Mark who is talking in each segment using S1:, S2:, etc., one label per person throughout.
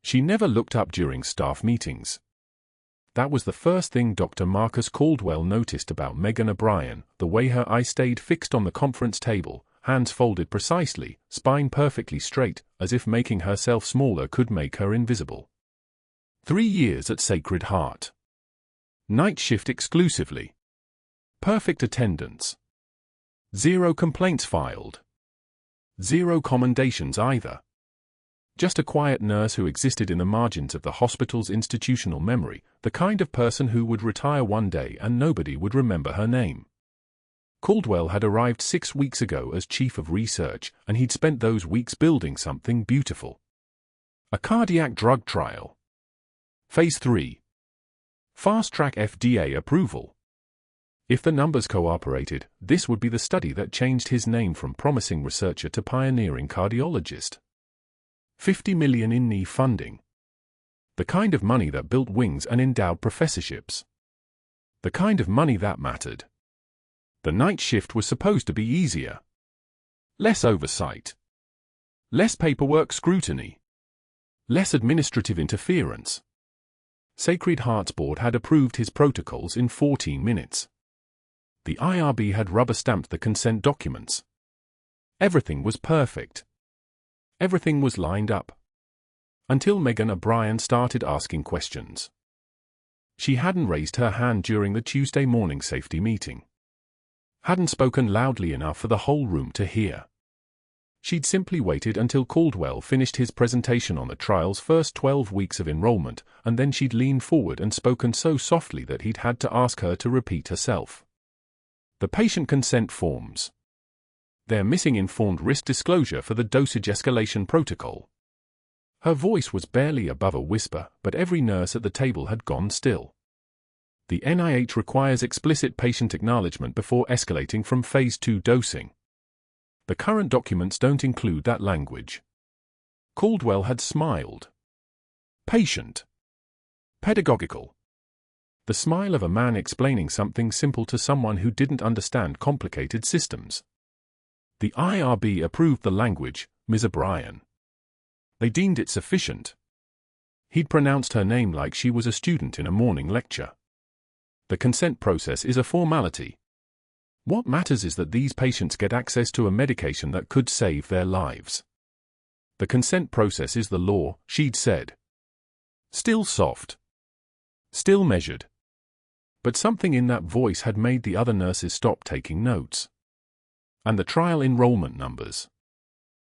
S1: She never looked up during staff meetings. That was the first thing Dr. Marcus Caldwell noticed about Megan O'Brien, the way her eyes stayed fixed on the conference table, hands folded precisely, spine perfectly straight, as if making herself smaller could make her invisible. 3 years at Sacred Heart. Night shift exclusively. Perfect attendance. 0 complaints filed. 0 commendations either. Just a quiet nurse who existed in the margins of the hospital's institutional memory, the kind of person who would retire one day and nobody would remember her name. Caldwell had arrived 6 weeks ago as chief of research, and he'd spent those weeks building something beautiful. A cardiac drug trial. Phase 3. Fast-track FDA approval. If the numbers cooperated, this would be the study that changed his name from promising researcher to pioneering cardiologist. 50 million in knee funding. The kind of money that built wings and endowed professorships. The kind of money that mattered. The night shift was supposed to be easier. Less oversight. Less paperwork scrutiny. Less administrative interference. Sacred Heart's board had approved his protocols in 14 minutes. The IRB had rubber-stamped the consent documents. Everything was perfect. Everything was lined up. Until Megan O'Brien started asking questions. She hadn't raised her hand during the Tuesday morning safety meeting. Hadn't spoken loudly enough for the whole room to hear. She'd simply waited until Caldwell finished his presentation on the trial's first 12 weeks of enrollment, and then she'd leaned forward and spoken so softly that he'd had to ask her to repeat herself. The patient consent forms. They're missing informed risk disclosure for the dosage escalation protocol. Her voice was barely above a whisper, but every nurse at the table had gone still. The NIH requires explicit patient acknowledgement before escalating from Phase 2 dosing. The current documents don't include that language. Caldwell had smiled. Patient. Pedagogical. The smile of a man explaining something simple to someone who didn't understand complicated systems. The IRB approved the language, Ms. O'Brien. They deemed it sufficient. He'd pronounced her name like she was a student in a morning lecture. The consent process is a formality. What matters is that these patients get access to a medication that could save their lives. The consent process is the law, she'd said. Still soft. Still measured. But something in that voice had made the other nurses stop taking notes. And the trial enrollment numbers.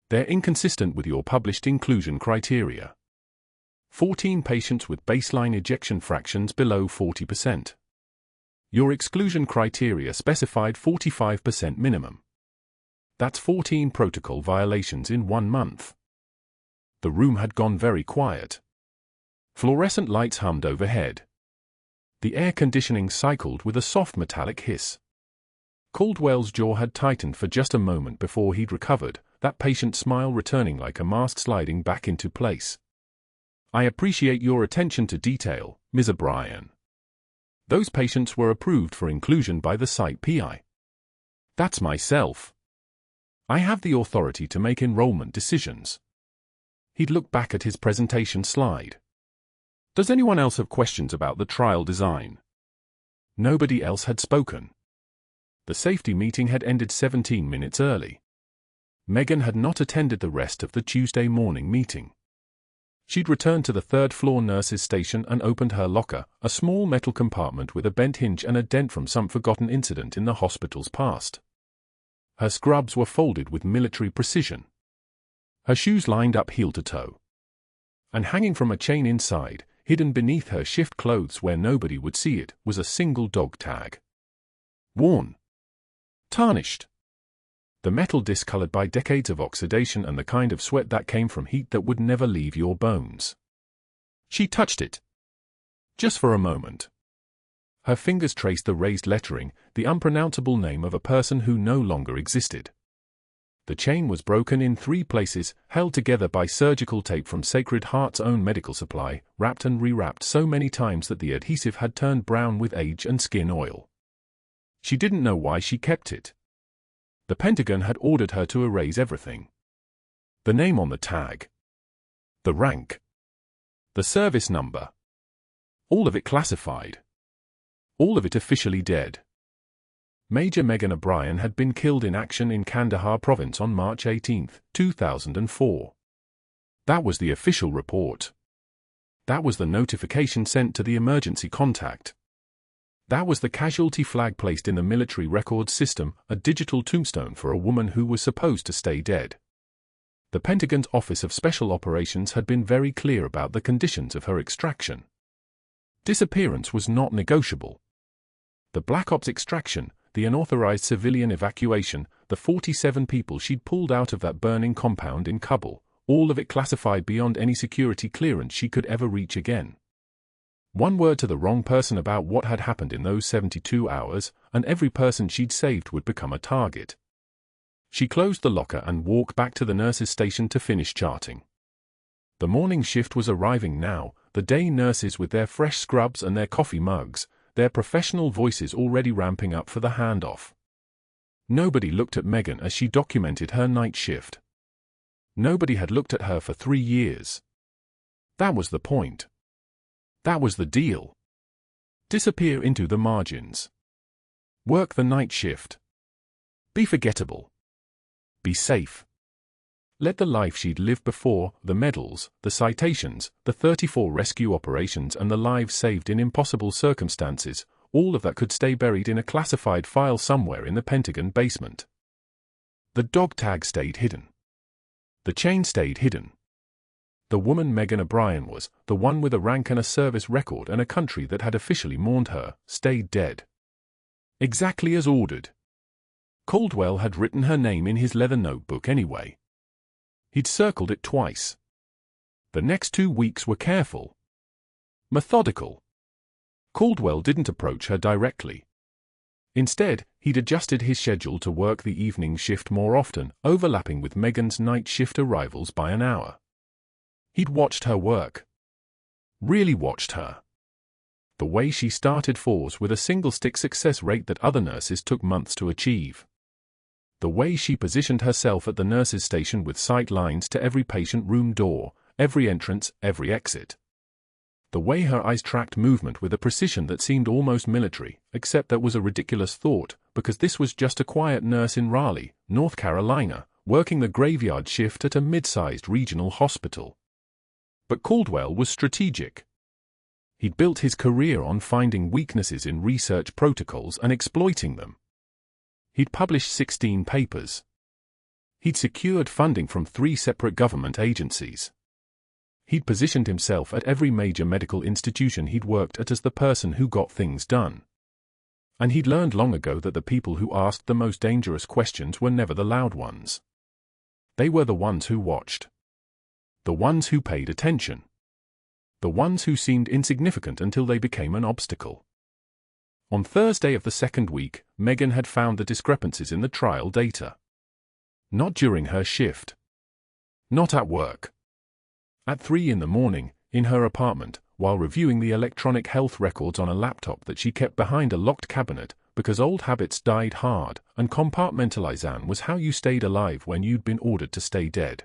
S1: They're inconsistent with your published inclusion criteria. 14 patients with baseline ejection fractions below 40%. Your exclusion criteria specified 45% minimum. That's 14 protocol violations in 1 month. The room had gone very quiet. Fluorescent lights hummed overhead. The air conditioning cycled with a soft metallic hiss. Caldwell's jaw had tightened for just a moment before he'd recovered, that patient smile returning like a mask sliding back into place. I appreciate your attention to detail, Ms. O'Brien. Those patients were approved for inclusion by the site PI. That's myself. I have the authority to make enrollment decisions. He'd look back at his presentation slide. Does anyone else have questions about the trial design? Nobody else had spoken. The safety meeting had ended 17 minutes early. Megan had not attended the rest of the Tuesday morning meeting. She'd returned to the third-floor nurse's station and opened her locker, a small metal compartment with a bent hinge and a dent from some forgotten incident in the hospital's past. Her scrubs were folded with military precision. Her shoes lined up heel to toe. And hanging from a chain inside, hidden beneath her shift clothes where nobody would see it, was a single dog tag. Worn. Tarnished. The metal discolored by decades of oxidation and the kind of sweat that came from heat that would never leave your bones. She touched it. Just for a moment. Her fingers traced the raised lettering, the unpronounceable name of a person who no longer existed. The chain was broken in 3 places, held together by surgical tape from Sacred Heart's own medical supply, wrapped and rewrapped so many times that the adhesive had turned brown with age and skin oil. She didn't know why she kept it. The Pentagon had ordered her to erase everything. The name on the tag. The rank. The service number. All of it classified. All of it officially dead. Major Megan O'Brien had been killed in action in Kandahar province on March 18, 2004. That was the official report. That was the notification sent to the emergency contact. That was the casualty flag placed in the military records system, a digital tombstone for a woman who was supposed to stay dead. The Pentagon's Office of Special Operations had been very clear about the conditions of her extraction. Disappearance was not negotiable. The Black Ops extraction, the unauthorized civilian evacuation, the 47 people she'd pulled out of that burning compound in Kabul, all of it classified beyond any security clearance she could ever reach again. One word to the wrong person about what had happened in those 72 hours, and every person she'd saved would become a target. She closed the locker and walked back to the nurses' station to finish charting. The morning shift was arriving now, the day nurses with their fresh scrubs and their coffee mugs, their professional voices already ramping up for the handoff. Nobody looked at Megan as she documented her night shift. Nobody had looked at her for 3 years. That was the point. That was the deal. Disappear into the margins. Work the night shift. Be forgettable. Be safe. Let the life she'd lived before, the medals, the citations, the 34 rescue operations and the lives saved in impossible circumstances, all of that could stay buried in a classified file somewhere in the Pentagon basement. The dog tag stayed hidden. The chain stayed hidden. The woman Megan O'Brien was, the one with a rank and a service record and a country that had officially mourned her, stayed dead. Exactly as ordered. Caldwell had written her name in his leather notebook anyway. He'd circled it twice. The next 2 weeks were careful. Methodical. Caldwell didn't approach her directly. Instead, he'd adjusted his schedule to work the evening shift more often, overlapping with Megan's night shift arrivals by an hour. He'd watched her work. Really watched her. The way she started fours with a single-stick success rate that other nurses took months to achieve. The way she positioned herself at the nurses' station with sight lines to every patient room door, every entrance, every exit. The way her eyes tracked movement with a precision that seemed almost military, except that was a ridiculous thought, because this was just a quiet nurse in Raleigh, North Carolina, working the graveyard shift at a mid-sized regional hospital. But Caldwell was strategic. He'd built his career on finding weaknesses in research protocols and exploiting them. He'd published 16 papers. He'd secured funding from 3 separate government agencies. He'd positioned himself at every major medical institution he'd worked at as the person who got things done. And he'd learned long ago that the people who asked the most dangerous questions were never the loud ones. They were the ones who watched. The ones who paid attention. The ones who seemed insignificant until they became an obstacle. On Thursday of the second week, Megan had found the discrepancies in the trial data. Not during her shift. Not at work. At 3 in the morning, in her apartment, while reviewing the electronic health records on a laptop that she kept behind a locked cabinet, because old habits died hard, and compartmentalization was how you stayed alive when you'd been ordered to stay dead.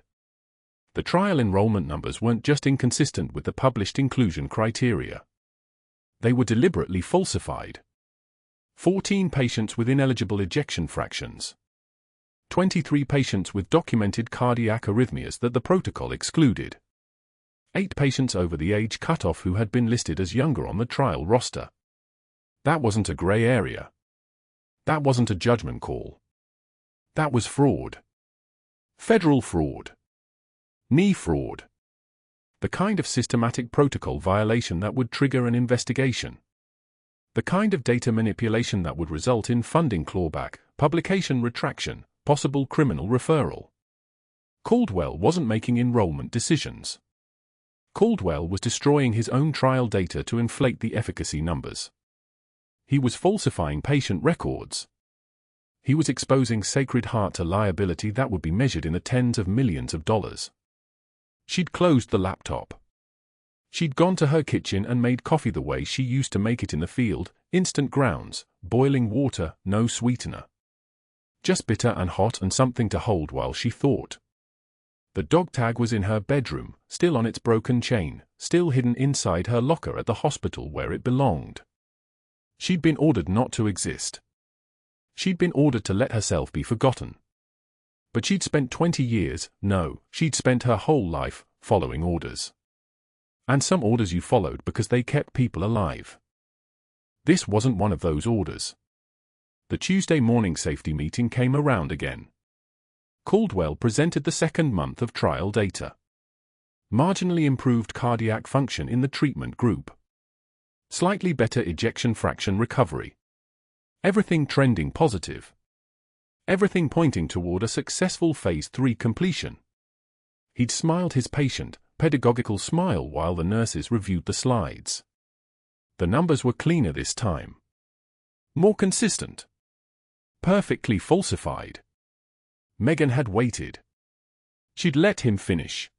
S1: The trial enrollment numbers weren't just inconsistent with the published inclusion criteria. They were deliberately falsified. 14 patients with ineligible ejection fractions. 23 patients with documented cardiac arrhythmias that the protocol excluded. 8 patients over the age cutoff who had been listed as younger on the trial roster. That wasn't a gray area. That wasn't a judgment call. That was fraud. Federal fraud. Knee fraud. The kind of systematic protocol violation that would trigger an investigation. The kind of data manipulation that would result in funding clawback, publication retraction, possible criminal referral. Caldwell wasn't making enrollment decisions. Caldwell was destroying his own trial data to inflate the efficacy numbers. He was falsifying patient records. He was exposing Sacred Heart to liability that would be measured in the tens of millions of dollars. She'd closed the laptop. She'd gone to her kitchen and made coffee the way she used to make it in the field, instant grounds, boiling water, no sweetener. Just bitter and hot and something to hold while she thought. The dog tag was in her bedroom, still on its broken chain, still hidden inside her locker at the hospital where it belonged. She'd been ordered not to exist. She'd been ordered to let herself be forgotten. But she'd spent 20 years, no, she'd spent her whole life, following orders. And some orders you followed because they kept people alive. This wasn't one of those orders. The Tuesday morning safety meeting came around again. Caldwell presented the second month of trial data. Marginally improved cardiac function in the treatment group. Slightly better ejection fraction recovery. Everything trending positive. Everything pointing toward a successful Phase 3 completion. He'd smiled his patient, pedagogical smile while the nurses reviewed the slides. The numbers were cleaner this time. More consistent. Perfectly falsified. Megan had waited. She'd let him finish.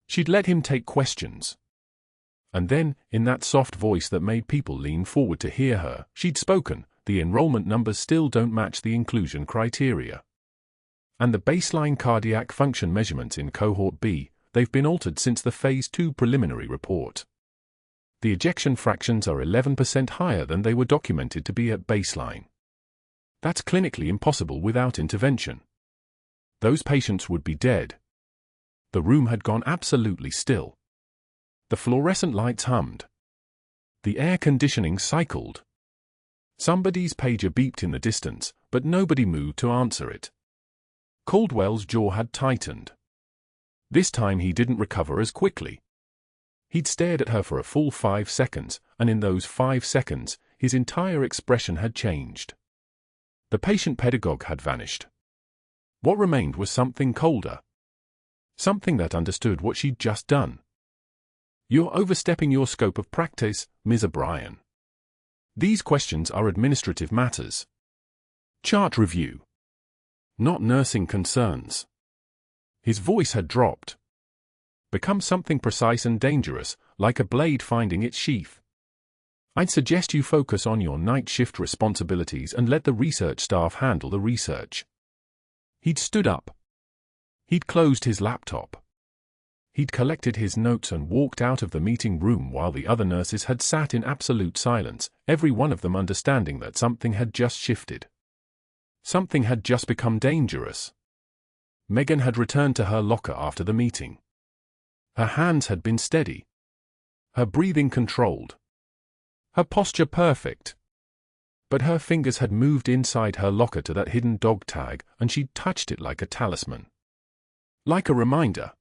S1: She'd let him take questions. And then, in that soft voice that made people lean forward to hear her, she'd spoken, "The enrollment numbers still don't match the inclusion criteria. And the baseline cardiac function measurements in Cohort B, they've been altered since the Phase 2 preliminary report. The ejection fractions are 11% higher than they were documented to be at baseline. That's clinically impossible without intervention. Those patients would be dead." The room had gone absolutely still. The fluorescent lights hummed. The air conditioning cycled. Somebody's pager beeped in the distance, but nobody moved to answer it. Caldwell's jaw had tightened. This time he didn't recover as quickly. He'd stared at her for a full 5 seconds, and in those 5 seconds, his entire expression had changed. The patient pedagogue had vanished. What remained was something colder. Something that understood what she'd just done. "You're overstepping your scope of practice, Ms. O'Brien. These questions are administrative matters. Chart review. Not nursing concerns." His voice had dropped. Become something precise and dangerous, like a blade finding its sheath. "I'd suggest you focus on your night shift responsibilities and let the research staff handle the research." He'd stood up. He'd closed his laptop. He'd collected his notes and walked out of the meeting room while the other nurses had sat in absolute silence, every one of them understanding that something had just shifted. Something had just become dangerous. Megan had returned to her locker after the meeting. Her hands had been steady. Her breathing controlled. Her posture perfect. But her fingers had moved inside her locker to that hidden dog tag, and she'd touched it like a talisman. Like a reminder.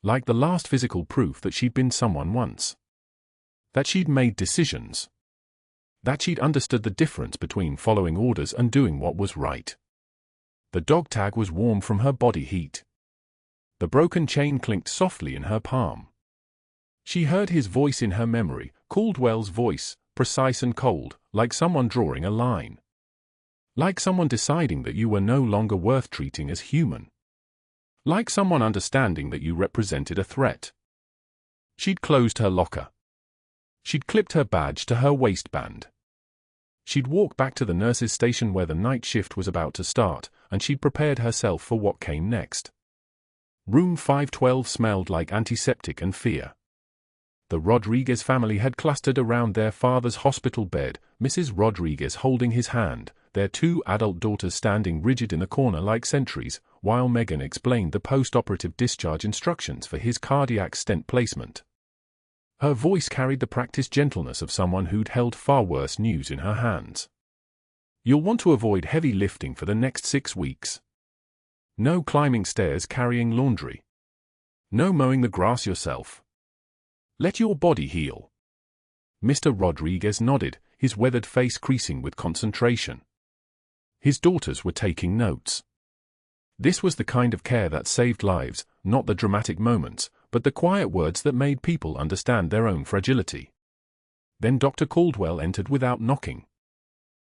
S1: Like the last physical proof that she'd been someone once. That she'd made decisions. That she'd understood the difference between following orders and doing what was right. The dog tag was warm from her body heat. The broken chain clinked softly in her palm. She heard his voice in her memory, Caldwell's voice, precise and cold, like someone drawing a line. Like someone deciding that you were no longer worth treating as human. Like someone understanding that you represented a threat. She'd closed her locker. She'd clipped her badge to her waistband. She'd walked back to the nurse's station where the night shift was about to start, and she'd prepared herself for what came next. Room 512 smelled like antiseptic and fear. The Rodriguez family had clustered around their father's hospital bed, Mrs. Rodriguez holding his hand, their 2 adult daughters standing rigid in the corner like sentries, while Megan explained the post-operative discharge instructions for his cardiac stent placement. Her voice carried the practiced gentleness of someone who'd held far worse news in her hands. "You'll want to avoid heavy lifting for the next 6 weeks. No climbing stairs carrying laundry. No mowing the grass yourself. Let your body heal." Mr. Rodriguez nodded, his weathered face creasing with concentration. His daughters were taking notes. This was the kind of care that saved lives, not the dramatic moments, but the quiet words that made people understand their own fragility. Then Dr. Caldwell entered without knocking.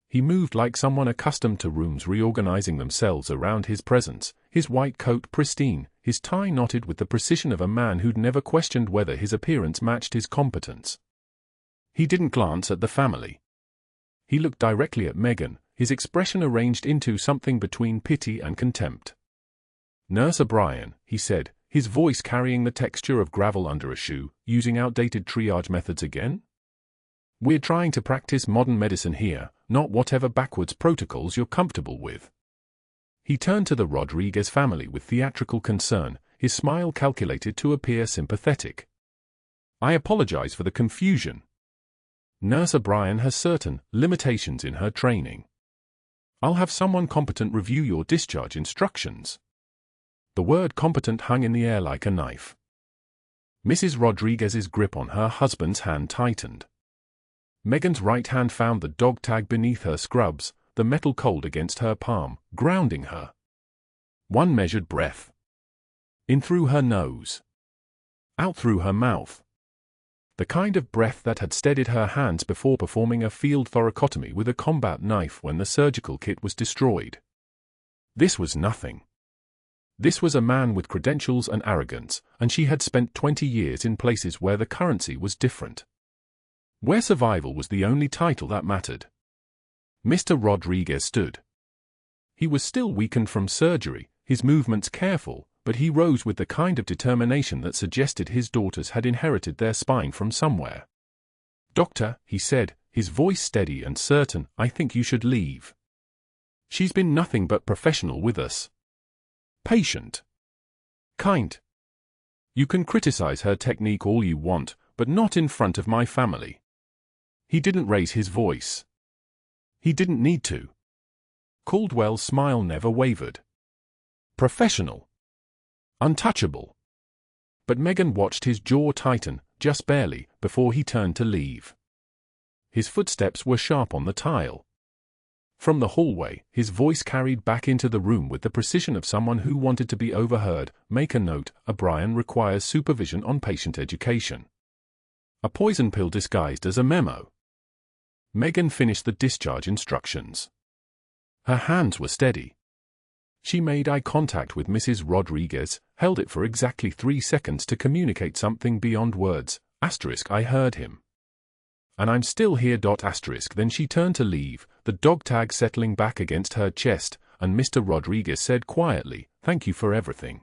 S1: He moved like someone accustomed to rooms reorganizing themselves around his presence, his white coat pristine, his tie knotted with the precision of a man who'd never questioned whether his appearance matched his competence. He didn't glance at the family. He looked directly at Megan, his expression arranged into something between pity and contempt. "Nurse O'Brien," he said, his voice carrying the texture of gravel under a shoe, using outdated triage methods again? We're trying to practice modern medicine here, not whatever backwards protocols you're comfortable with. He turned to the Rodriguez family with theatrical concern, his smile calculated to appear sympathetic. I apologize for the confusion. Nurse O'Brien has certain limitations in her training. I'll have someone competent review your discharge instructions. The word competent hung in the air like a knife. Mrs. Rodriguez's grip on her husband's hand tightened. Megan's right hand found the dog tag beneath her scrubs, the metal cold against her palm, grounding her. One measured breath. In through her nose. Out through her mouth. The kind of breath that had steadied her hands before performing a field thoracotomy with a combat knife when the surgical kit was destroyed. This was nothing. This was a man with credentials and arrogance, and she had spent 20 years in places where the currency was different. Where survival was the only title that mattered. Mr. Rodriguez stood. He was still weakened from surgery, his movements careful, but he rose with the kind of determination that suggested his daughters had inherited their spine from somewhere. Doctor, he said, his voice steady and certain, I think you should leave. She's been nothing but professional with us. Patient. Kind. You can criticize her technique all you want, but not in front of my family. He didn't raise his voice. He didn't need to. Caldwell's smile never wavered. Professional. Untouchable. But Megan watched his jaw tighten, just barely, before he turned to leave. His footsteps were sharp on the tile. From the hallway, his voice carried back into the room with the precision of someone who wanted to be overheard. Make a note, O'Brien requires supervision on patient education. A poison pill disguised as a memo. Megan finished the discharge instructions. Her hands were steady. She made eye contact with Mrs. Rodriguez, held it for exactly 3 seconds to communicate something beyond words. I heard him. And I'm still here. Then she turned to leave, the dog tag settling back against her chest, and Mr. Rodriguez said quietly, thank you for everything.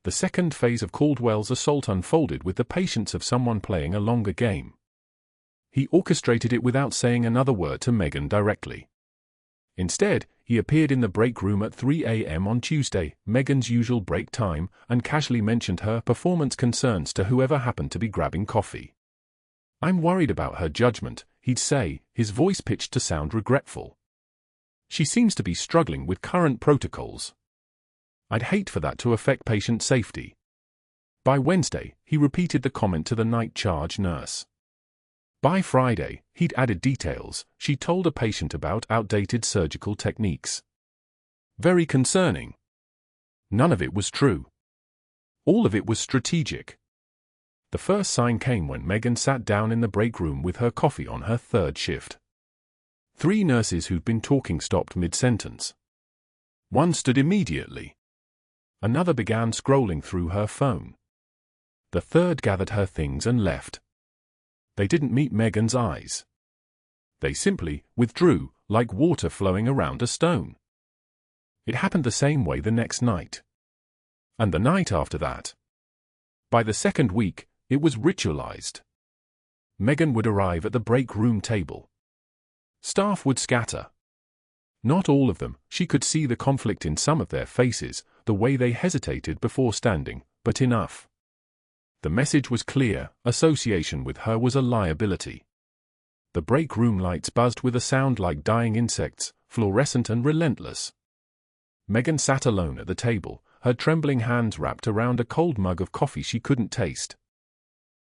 S1: The second phase of Caldwell's assault unfolded with the patience of someone playing a longer game. He orchestrated it without saying another word to Megan directly. Instead, he appeared in the break room at 3 a.m. on Tuesday, Megan's usual break time, and casually mentioned her performance concerns to whoever happened to be grabbing coffee. I'm worried about her judgment, he'd say, his voice pitched to sound regretful. She seems to be struggling with current protocols. I'd hate for that to affect patient safety. By Wednesday, he repeated the comment to the night charge nurse. By Friday, he'd added details. She told a patient about outdated surgical techniques. Very concerning. None of it was true. All of it was strategic. The first sign came when Megan sat down in the break room with her coffee on her third shift. 3 nurses who'd been talking stopped mid-sentence. One stood immediately. Another began scrolling through her phone. The third gathered her things and left. They didn't meet Megan's eyes. They simply withdrew, like water flowing around a stone. It happened the same way the next night. And the night after that. By the second week, it was ritualized. Megan would arrive at the break room table. Staff would scatter. Not all of them, she could see the conflict in some of their faces, the way they hesitated before standing, but enough. The message was clear, association with her was a liability. The break room lights buzzed with a sound like dying insects, fluorescent and relentless. Megan sat alone at the table, her trembling hands wrapped around a cold mug of coffee she couldn't taste.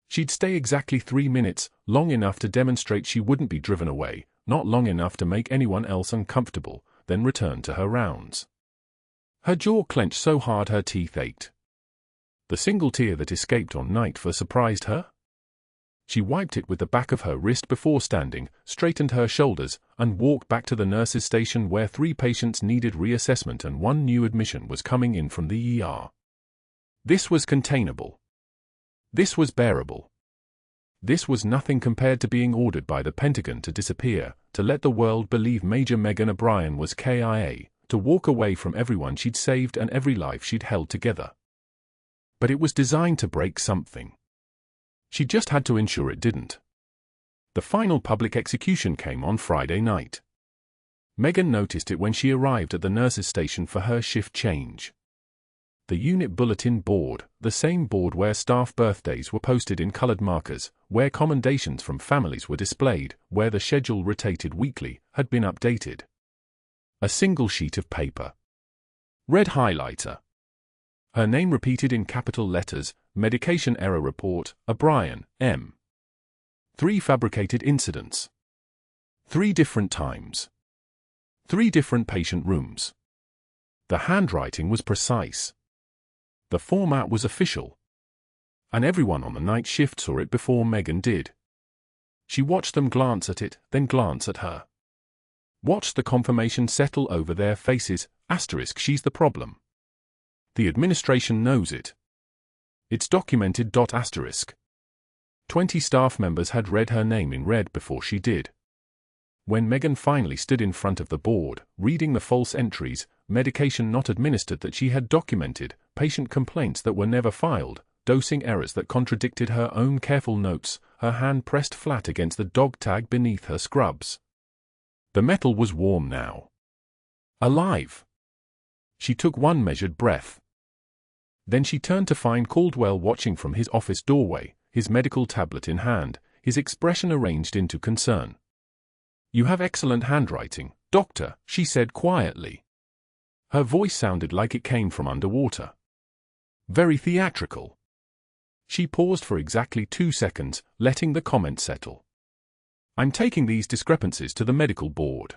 S1: She'd stay exactly 3 minutes, long enough to demonstrate she wouldn't be driven away, not long enough to make anyone else uncomfortable, then return to her rounds. Her jaw clenched so hard her teeth ached. The single tear that escaped on night 4 surprised her. She wiped it with the back of her wrist before standing, straightened her shoulders, and walked back to the nurse's station where 3 patients needed reassessment and 1 new admission was coming in from the ER. This was containable. This was bearable. This was nothing compared to being ordered by the Pentagon to disappear, to let the world believe Major Megan O'Brien was KIA, to walk away from everyone she'd saved and every life she'd held together. But it was designed to break something. She just had to ensure it didn't. The final public execution came on Friday night. Megan noticed it when she arrived at the nurses' station for her shift change. The unit bulletin board, the same board where staff birthdays were posted in colored markers, where commendations from families were displayed, where the schedule rotated weekly, had been updated. A single sheet of paper. Red highlighter. Her name repeated in capital letters, medication error report, O'Brien, M. 3 fabricated incidents. 3 different times. 3 different patient rooms. The handwriting was precise. The format was official. And everyone on the night shift saw it before Megan did. She watched them glance at it, then glance at her. Watched the confirmation settle over their faces, *, she's the problem. The administration knows it. It's documented. *. 20 staff members had read her name in red before she did. When Megan finally stood in front of the board, reading the false entries, medication not administered that she had documented, patient complaints that were never filed, dosing errors that contradicted her own careful notes, her hand pressed flat against the dog tag beneath her scrubs. The metal was warm now. Alive. She took one measured breath. Then she turned to find Caldwell watching from his office doorway, his medical tablet in hand, his expression arranged into concern. "You have excellent handwriting, doctor," she said quietly. Her voice sounded like it came from underwater. Very theatrical. She paused for exactly 2 seconds, letting the comment settle. "I'm taking these discrepancies to the medical board."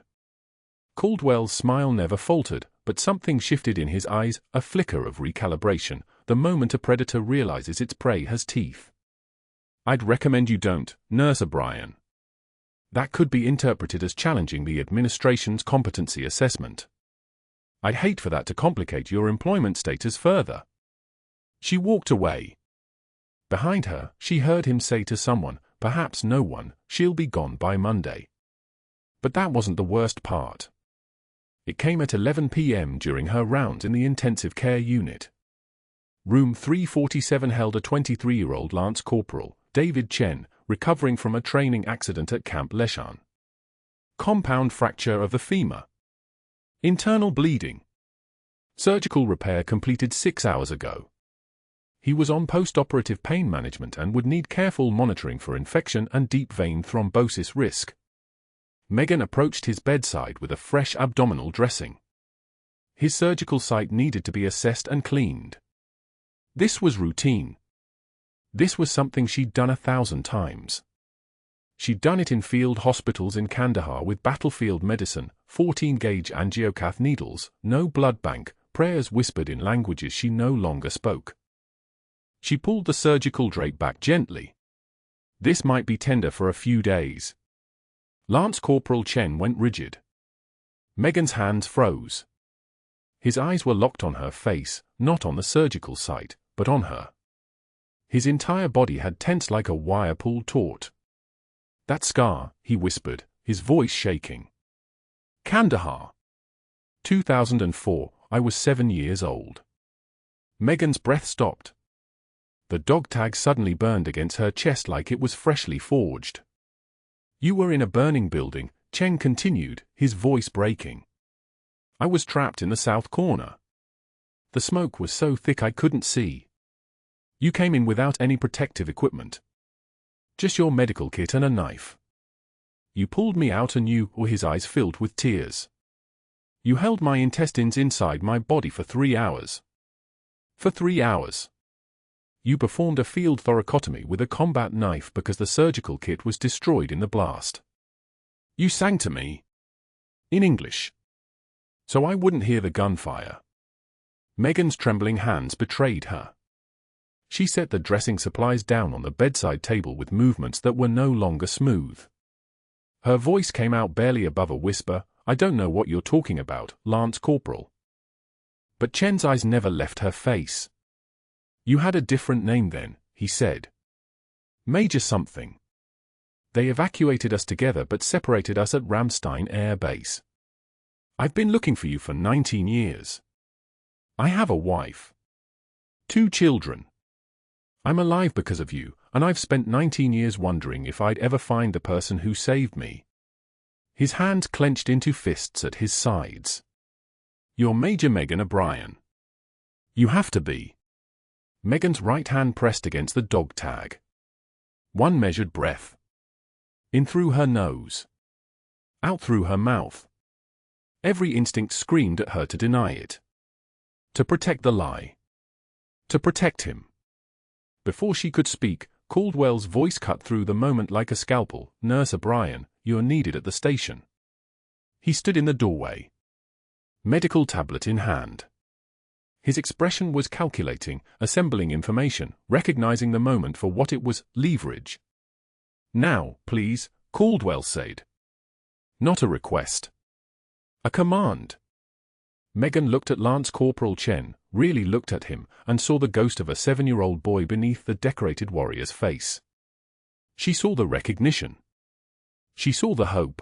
S1: Caldwell's smile never faltered, but something shifted in his eyes, a flicker of recalibration, the moment a predator realizes its prey has teeth. "I'd recommend you don't, Nurse O'Brien." That could be interpreted as challenging the administration's competency assessment. "I'd hate for that to complicate your employment status further." She walked away. Behind her, she heard him say to someone, perhaps no one, "She'll be gone by Monday." But that wasn't the worst part. It came at 11 p.m. during her rounds in the intensive care unit. Room 347 held a 23-year-old Lance Corporal, David Chen, recovering from a training accident at Camp Lejeune. Compound fracture of the femur. Internal bleeding. Surgical repair completed 6 hours ago. He was on post-operative pain management and would need careful monitoring for infection and deep vein thrombosis risk. Megan approached his bedside with a fresh abdominal dressing. His surgical site needed to be assessed and cleaned. This was routine. This was something she'd done 1,000 times. She'd done it in field hospitals in Kandahar with battlefield medicine, 14-gauge angiocath needles, no blood bank, prayers whispered in languages she no longer spoke. She pulled the surgical drape back gently. This might be tender for a few days. Lance Corporal Chen went rigid. Megan's hands froze. His eyes were locked on her face, not on the surgical site, but on her. His entire body had tensed like a wire pulled taut. "That scar," he whispered, his voice shaking. "Kandahar. 2004, I was 7 years old." Megan's breath stopped. The dog tag suddenly burned against her chest like it was freshly forged. "You were in a burning building," Chen continued, his voice breaking. "I was trapped in the south corner. The smoke was so thick I couldn't see. You came in without any protective equipment. Just your medical kit and a knife. You pulled me out and his eyes filled with tears. You held my intestines inside my body for 3 hours. For 3 hours. You performed a field thoracotomy with a combat knife because the surgical kit was destroyed in the blast. You sang to me. In English. So I wouldn't hear the gunfire." Megan's trembling hands betrayed her. She set the dressing supplies down on the bedside table with movements that were no longer smooth. Her voice came out barely above a whisper, "I don't know what you're talking about, Lance Corporal." But Chen's eyes never left her face. "You had a different name then," he said. "Major something. They evacuated us together but separated us at Ramstein Air Base. I've been looking for you for 19 years. I have a wife. 2 children. I'm alive because of you, and I've spent 19 years wondering if I'd ever find the person who saved me. His hands clenched into fists at his sides. You're Major Megan O'Brien. You have to be. Megan's right hand pressed against the dog tag. One measured breath. In through her nose. Out through her mouth. Every instinct screamed at her to deny it. To protect the lie. To protect him. Before she could speak, Caldwell's voice cut through the moment like a scalpel. Nurse O'Brien, you're needed at the station. He stood in the doorway. Medical tablet in hand. His expression was calculating, assembling information, recognizing the moment for what it was, leverage. Now, please, Caldwell said. Not a request. A command. Megan looked at Lance Corporal Chen, really looked at him, and saw the ghost of a 7-year-old boy beneath the decorated warrior's face. She saw the recognition. She saw the hope.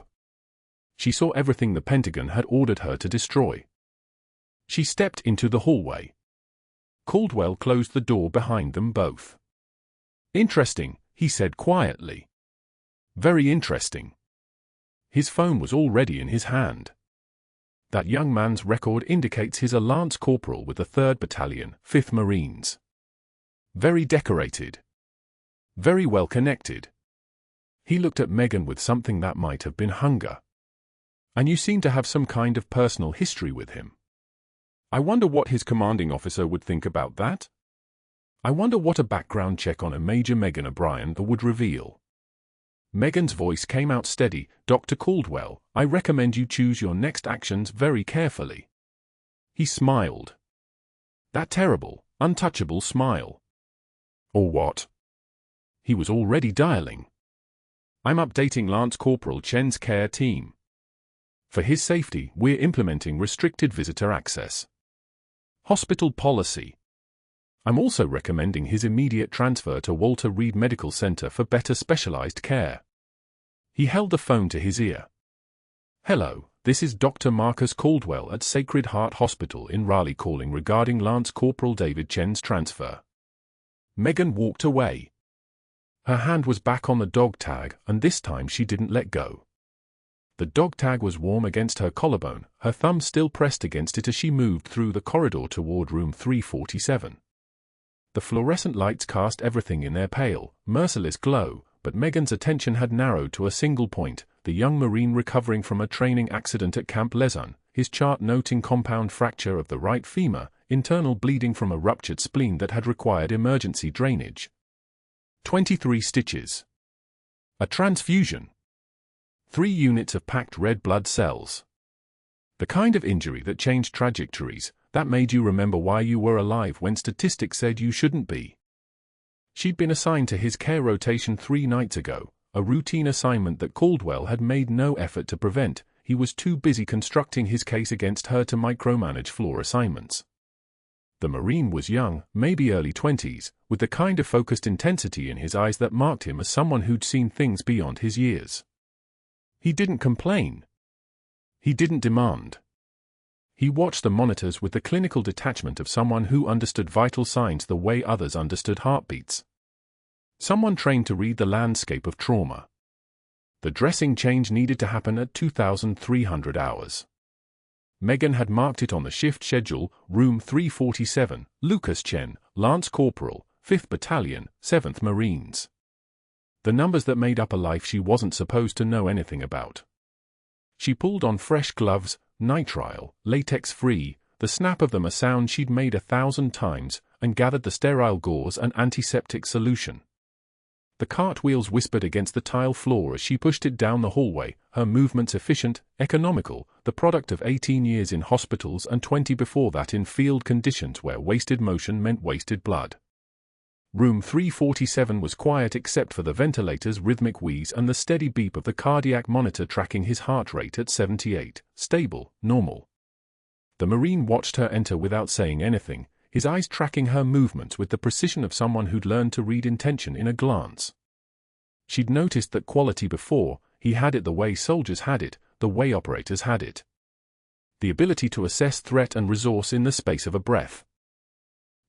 S1: She saw everything the Pentagon had ordered her to destroy. She stepped into the hallway. Caldwell closed the door behind them both. Interesting, he said quietly. Very interesting. His phone was already in his hand. That young man's record indicates he's a Lance Corporal with the 3rd Battalion, 5th Marines. Very decorated. Very well connected. He looked at Megan with something that might have been hunger. And you seem to have some kind of personal history with him. I wonder what his commanding officer would think about that? I wonder what a background check on a Major Megan O'Brien would reveal. Megan's voice came out steady. Dr. Caldwell, I recommend you choose your next actions very carefully. He smiled. That terrible, untouchable smile. Or what? He was already dialing. I'm updating Lance Corporal Chen's care team. For his safety, we're implementing restricted visitor access. Hospital policy. I'm also recommending his immediate transfer to Walter Reed Medical Center for better specialized care. He held the phone to his ear. Hello, this is Dr. Marcus Caldwell at Sacred Heart Hospital in Raleigh calling regarding Lance Corporal David Chen's transfer. Megan walked away. Her hand was back on the dog tag, and this time she didn't let go. The dog tag was warm against her collarbone, her thumb still pressed against it as she moved through the corridor toward room 347. The fluorescent lights cast everything in their pale, merciless glow, but Megan's attention had narrowed to a single point, the young Marine recovering from a training accident at Camp Lejeune, his chart noting compound fracture of the right femur, internal bleeding from a ruptured spleen that had required emergency drainage. 23 stitches. A transfusion. 3 units of packed red blood cells. The kind of injury that changed trajectories, that made you remember why you were alive when statistics said you shouldn't be. She'd been assigned to his care rotation 3 nights ago, a routine assignment that Caldwell had made no effort to prevent. He was too busy constructing his case against her to micromanage floor assignments. The Marine was young, maybe early 20s, with the kind of focused intensity in his eyes that marked him as someone who'd seen things beyond his years. He didn't complain. He didn't demand. He watched the monitors with the clinical detachment of someone who understood vital signs the way others understood heartbeats. Someone trained to read the landscape of trauma. The dressing change needed to happen at 2,300 hours. Megan had marked it on the shift schedule, room 347, Lucas Chen, Lance Corporal, 5th Battalion, 7th Marines. The numbers that made up a life she wasn't supposed to know anything about. She pulled on fresh gloves, nitrile, latex-free, the snap of them a sound she'd made 1,000 times, and gathered the sterile gauze and antiseptic solution. The cartwheels whispered against the tile floor as she pushed it down the hallway, her movements efficient, economical, the product of 18 years in hospitals and 20 before that in field conditions where wasted motion meant wasted blood. Room 347 was quiet except for the ventilator's rhythmic wheeze and the steady beep of the cardiac monitor tracking his heart rate at 78, stable, normal. The Marine watched her enter without saying anything, his eyes tracking her movements with the precision of someone who'd learned to read intention in a glance. She'd noticed that quality before. He had it the way soldiers had it, the way operators had it. The ability to assess threat and resource in the space of a breath.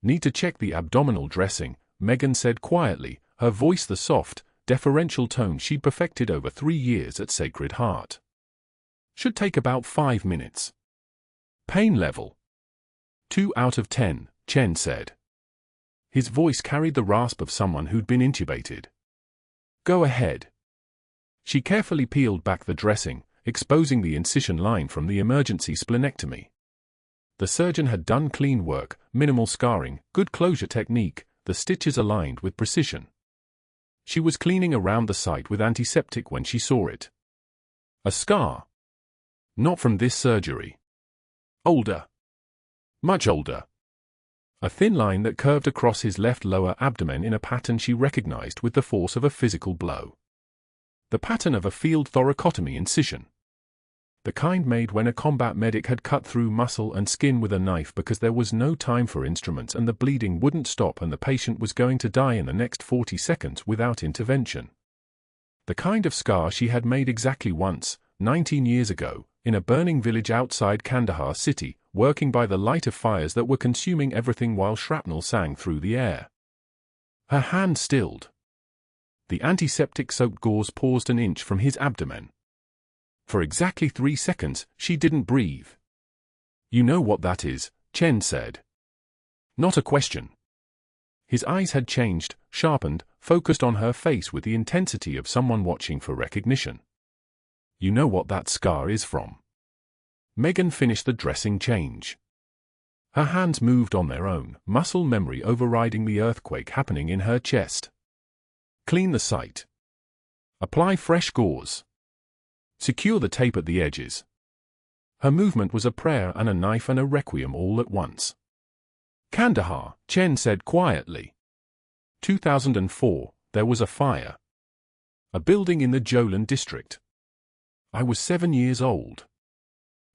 S1: Need to check the abdominal dressing, Megan said quietly, her voice the soft, deferential tone she'd perfected over 3 years at Sacred Heart. Should take about 5 minutes. Pain level? 2 out of 10, Chen said. His voice carried the rasp of someone who'd been intubated. Go ahead. She carefully peeled back the dressing, exposing the incision line from the emergency splenectomy. The surgeon had done clean work, minimal scarring, good closure technique, the stitches aligned with precision. She was cleaning around the site with antiseptic when she saw it. A scar. Not from this surgery. Older. Much older. A thin line that curved across his left lower abdomen in a pattern she recognized with the force of a physical blow. The pattern of a field thoracotomy incision. The kind made when a combat medic had cut through muscle and skin with a knife because there was no time for instruments and the bleeding wouldn't stop and the patient was going to die in the next 40 seconds without intervention. The kind of scar she had made exactly once, 19 years ago, in a burning village outside Kandahar city, working by the light of fires that were consuming everything while shrapnel sang through the air. Her hand stilled. The antiseptic-soaked gauze paused an inch from his abdomen. For exactly 3 seconds, she didn't breathe. You know what that is, Chen said. Not a question. His eyes had changed, sharpened, focused on her face with the intensity of someone watching for recognition. You know what that scar is from. Megan finished the dressing change. Her hands moved on their own, muscle memory overriding the earthquake happening in her chest. Clean the site. Apply fresh gauze. Secure the tape at the edges. Her movement was a prayer and a knife and a requiem all at once. Kandahar, Chen said quietly. 2004, there was a fire. A building in the Jolan district. I was 7 years old.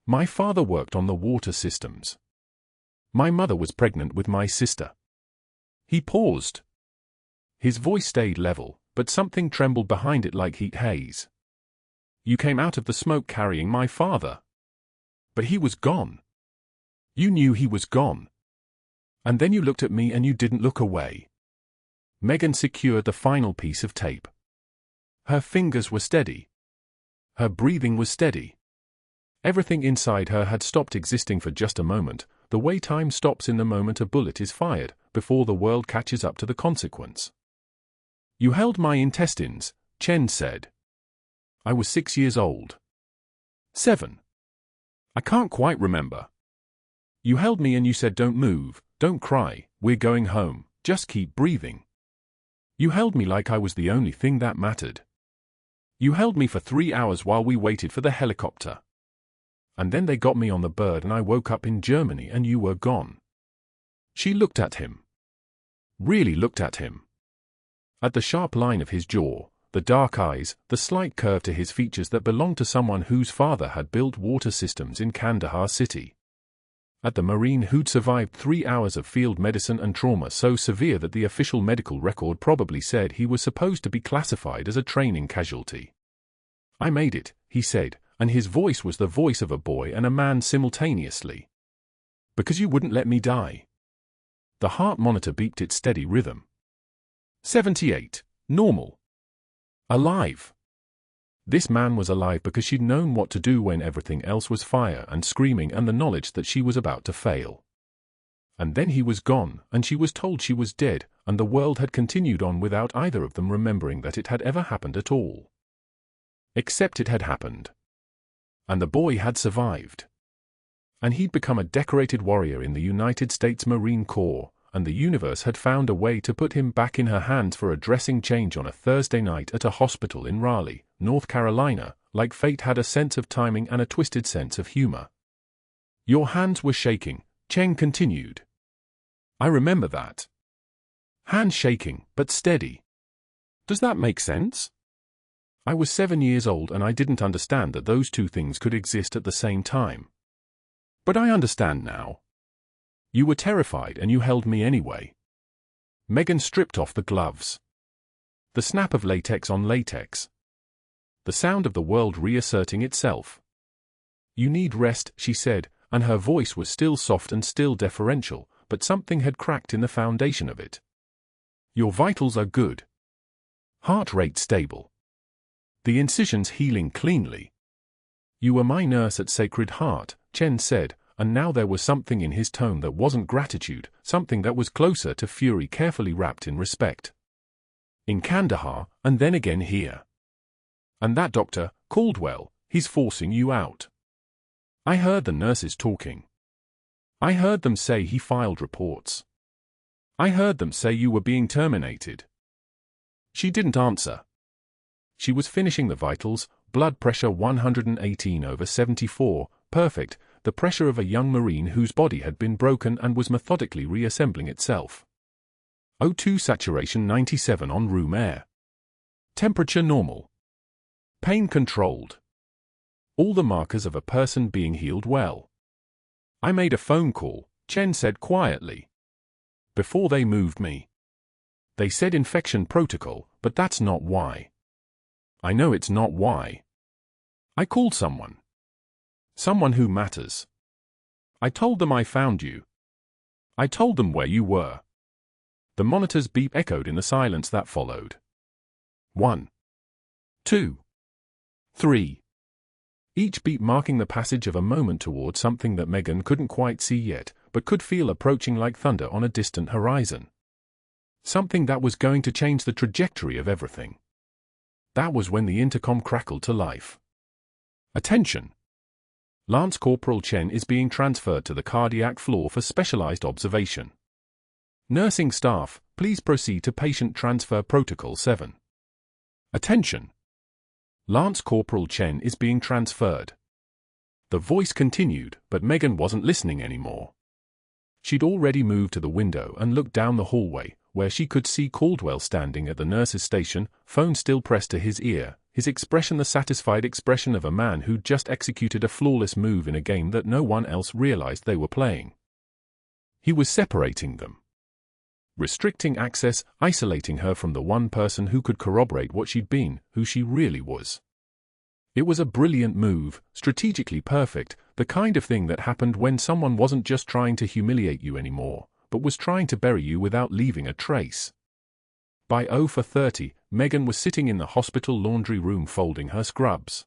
S1: My father worked on the water systems. My mother was pregnant with my sister. He paused. His voice stayed level, but something trembled behind it like heat haze. You came out of the smoke carrying my father. But he was gone. You knew he was gone. And then you looked at me and you didn't look away. Megan secured the final piece of tape. Her fingers were steady. Her breathing was steady. Everything inside her had stopped existing for just a moment, the way time stops in the moment a bullet is fired, before the world catches up to the consequence. You held my intestines, Chen said. I was 6 years old. 7. I can't quite remember. You held me and you said don't move, don't cry, we're going home, just keep breathing. You held me like I was the only thing that mattered. You held me for 3 hours while we waited for the helicopter. And then they got me on the bird and I woke up in Germany and you were gone. She looked at him. Really looked at him. At the sharp line of his jaw, the dark eyes, the slight curve to his features that belonged to someone whose father had built water systems in Kandahar city. At the Marine who'd survived 3 hours of field medicine and trauma so severe that the official medical record probably said he was supposed to be classified as a training casualty. I made it, he said, and his voice was the voice of a boy and a man simultaneously. Because you wouldn't let me die. The heart monitor beeped its steady rhythm. 78. Normal. Alive. This man was alive because she'd known what to do when everything else was fire and screaming and the knowledge that she was about to fail. And then he was gone, and she was told she was dead, and the world had continued on without either of them remembering that it had ever happened at all. Except it had happened. And the boy had survived. And he'd become a decorated warrior in the United States Marine Corps, and the universe had found a way to put him back in her hands for a dressing change on a Thursday night at a hospital in Raleigh, North Carolina, like fate had a sense of timing and a twisted sense of humor. Your hands were shaking, Cheng continued. I remember that. Hands shaking, but steady. Does that make sense? I was 7 years old and I didn't understand that those two things could exist at the same time. But I understand now. You were terrified and you held me anyway. Megan stripped off the gloves. The snap of latex on latex. The sound of the world reasserting itself. You need rest, she said, and her voice was still soft and still deferential, but something had cracked in the foundation of it. Your vitals are good. Heart rate stable. The incisions healing cleanly. You were my nurse at Sacred Heart, Chen said, and now there was something in his tone that wasn't gratitude, something that was closer to fury carefully wrapped in respect. In Kandahar, and then again here. And that doctor, Caldwell, he's forcing you out. I heard the nurses talking. I heard them say he filed reports. I heard them say you were being terminated. She didn't answer. She was finishing the vitals, blood pressure 118/74, perfect, the pressure of a young Marine whose body had been broken and was methodically reassembling itself. O2 saturation 97 on room air. Temperature normal. Pain controlled. All the markers of a person being healed well. I made a phone call, Chen said quietly. Before they moved me. They said infection protocol, but that's not why. I know it's not why. I called someone. Someone who matters. I told them I found you. I told them where you were. The monitor's beep echoed in the silence that followed. 1, 2, 3. Each beep marking the passage of a moment toward something that Megan couldn't quite see yet, but could feel approaching like thunder on a distant horizon. Something that was going to change the trajectory of everything. That was when the intercom crackled to life. Attention! Lance Corporal Chen is being transferred to the cardiac floor for specialized observation. Nursing staff, please proceed to patient transfer protocol 7. Attention! Lance Corporal Chen is being transferred. The voice continued, but Megan wasn't listening anymore. She'd already moved to the window and looked down the hallway, where she could see Caldwell standing at the nurse's station, phone still pressed to his ear, his expression the satisfied expression of a man who'd just executed a flawless move in a game that no one else realized they were playing. He was separating them. Restricting access, isolating her from the one person who could corroborate what she'd been, who she really was. It was a brilliant move, strategically perfect, the kind of thing that happened when someone wasn't just trying to humiliate you anymore, but was trying to bury you without leaving a trace. By 0 for 30, Megan was sitting in the hospital laundry room folding her scrubs.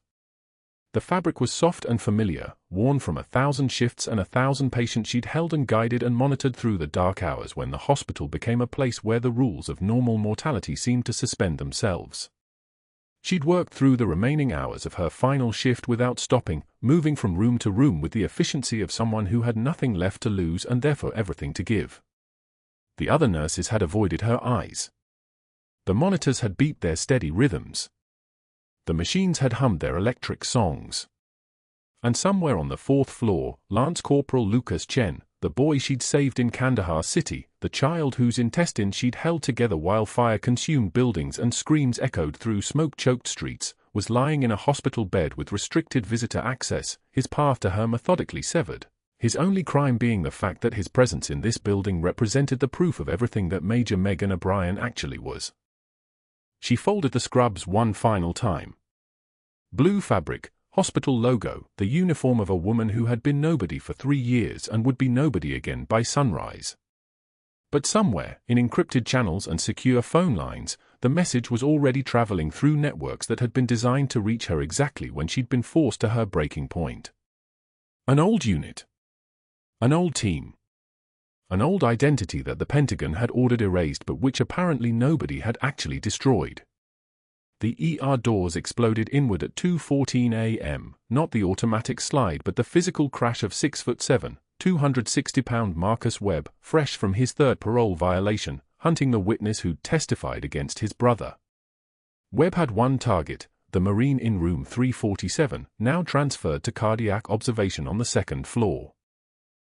S1: The fabric was soft and familiar, worn from 1,000 shifts and 1,000 patients she'd held and guided and monitored through the dark hours when the hospital became a place where the rules of normal mortality seemed to suspend themselves. She'd worked through the remaining hours of her final shift without stopping, moving from room to room with the efficiency of someone who had nothing left to lose and therefore everything to give. The other nurses had avoided her eyes. The monitors had beat their steady rhythms. The machines had hummed their electric songs. And somewhere on the 4th floor, Lance Corporal Lucas Chen, the boy she'd saved in Kandahar City, the child whose intestines she'd held together while fire consumed buildings and screams echoed through smoke-choked streets, was lying in a hospital bed with restricted visitor access, his path to her methodically severed, his only crime being the fact that his presence in this building represented the proof of everything that Major Megan O'Brien actually was. She folded the scrubs one final time. Blue fabric, hospital logo, the uniform of a woman who had been nobody for 3 years and would be nobody again by sunrise. But somewhere, in encrypted channels and secure phone lines, the message was already traveling through networks that had been designed to reach her exactly when she'd been forced to her breaking point. An old unit. An old team. An old identity that the Pentagon had ordered erased but which apparently nobody had actually destroyed. The ER doors exploded inward at 2:14 a.m., not the automatic slide but the physical crash of 6'7", 260-pound Marcus Webb, fresh from his 3rd parole violation, hunting the witness who'd testified against his brother. Webb had one target, the Marine in room 347, now transferred to cardiac observation on the 2nd floor.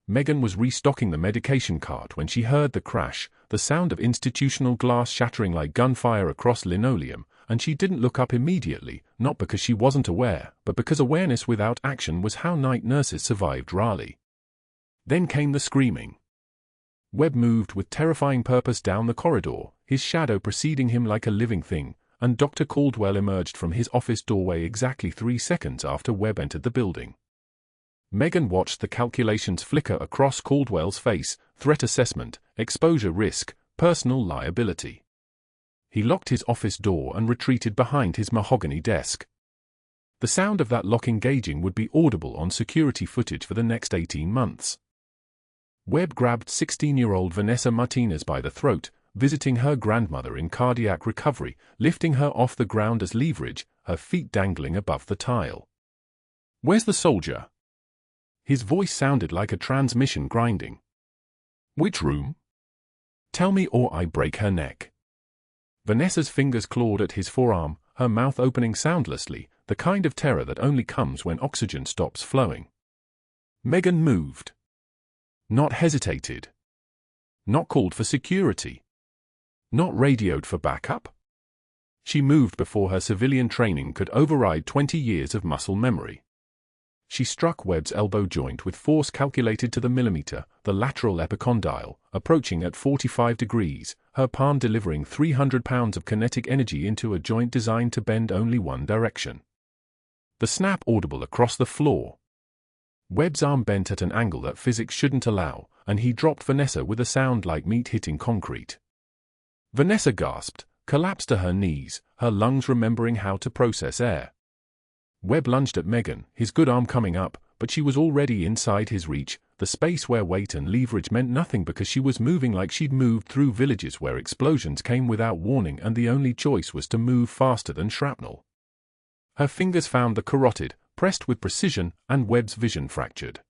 S1: Megan was restocking the medication cart when she heard the crash, the sound of institutional glass shattering like gunfire across linoleum, and she didn't look up immediately, not because she wasn't aware, but because awareness without action was how night nurses survived Raleigh. Then came the screaming. Webb moved with terrifying purpose down the corridor, his shadow preceding him like a living thing, and Dr. Caldwell emerged from his office doorway exactly 3 seconds after Webb entered the building. Megan watched the calculations flicker across Caldwell's face, threat assessment, exposure risk, personal liability. He locked his office door and retreated behind his mahogany desk. The sound of that lock engaging would be audible on security footage for the next 18 months. Webb grabbed 16-year-old Vanessa Martinez by the throat, visiting her grandmother in cardiac recovery, lifting her off the ground as leverage, her feet dangling above the tile. "Where's the soldier?" His voice sounded like a transmission grinding. "Which room?" "Tell me or I break her neck." Vanessa's fingers clawed at his forearm, her mouth opening soundlessly, the kind of terror that only comes when oxygen stops flowing. Megan moved. Not hesitated. Not called for security. Not radioed for backup. She moved before her civilian training could override 20 years of muscle memory. She struck Webb's elbow joint with force calculated to the millimeter, the lateral epicondyle, approaching at 45 degrees, her palm delivering 300 pounds of kinetic energy into a joint designed to bend only one direction. The snap audible across the floor. Webb's arm bent at an angle that physics shouldn't allow, and he dropped Vanessa with a sound like meat hitting concrete. Vanessa gasped, collapsed to her knees, her lungs remembering how to process air. Webb lunged at Megan, his good arm coming up, but she was already inside his reach, the space where weight and leverage meant nothing because she was moving like she'd moved through villages where explosions came without warning and the only choice was to move faster than shrapnel. Her fingers found the carotid, pressed with precision, and Webb's vision fractured.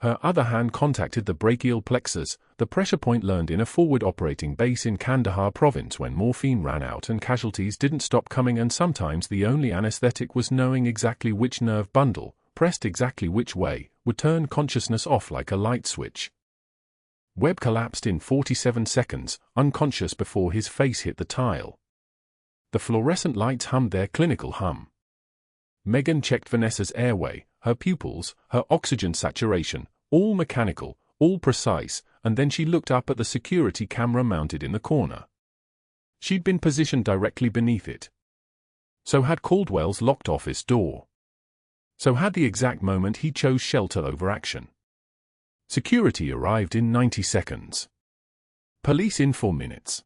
S1: Her other hand contacted the brachial plexus, the pressure point learned in a forward operating base in Kandahar province when morphine ran out and casualties didn't stop coming, and sometimes the only anesthetic was knowing exactly which nerve bundle, pressed exactly which way, would turn consciousness off like a light switch. Webb collapsed in 47 seconds, unconscious before his face hit the tile. The fluorescent lights hummed their clinical hum. Megan checked Vanessa's airway, her pupils, her oxygen saturation, all mechanical, all precise, and then she looked up at the security camera mounted in the corner. She'd been positioned directly beneath it. So had Caldwell's locked office door. So had the exact moment he chose shelter over action. Security arrived in 90 seconds. Police in 4 minutes.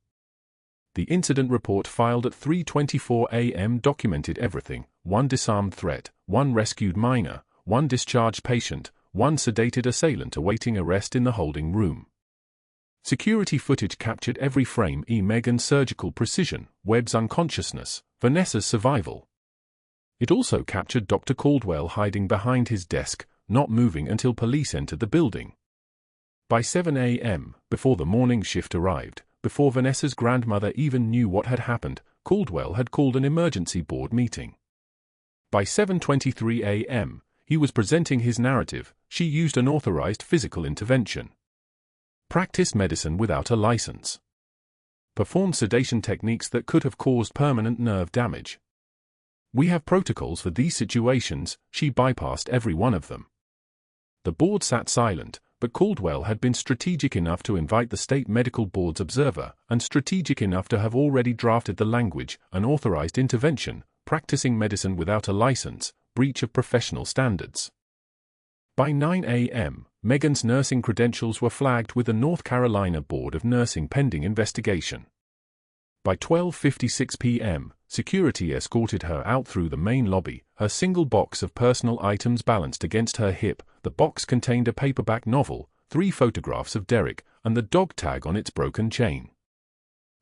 S1: The incident report filed at 3:24 a.m. documented everything: 1 disarmed threat, 1 rescued minor, 1 discharged patient, 1 sedated assailant awaiting arrest in the holding room. Security footage captured every frame: Megan's surgical precision, Webb's unconsciousness, Vanessa's survival. It also captured Dr. Caldwell hiding behind his desk, not moving until police entered the building. By 7 a.m., before the morning shift arrived, before Vanessa's grandmother even knew what had happened, Caldwell had called an emergency board meeting. By 7:23 a.m., he was presenting his narrative: she used unauthorized physical intervention. Practiced medicine without a license. Performed sedation techniques that could have caused permanent nerve damage. We have protocols for these situations, she bypassed every one of them. The board sat silent, but Caldwell had been strategic enough to invite the state medical board's observer, and strategic enough to have already drafted the language: unauthorized intervention, practicing medicine without a license, breach of professional standards. By 9 a.m., Megan's nursing credentials were flagged with the North Carolina Board of Nursing pending investigation. By 12:56 p.m., security escorted her out through the main lobby, her single box of personal items balanced against her hip. The box contained a paperback novel, 3 photographs of Derek, and the dog tag on its broken chain.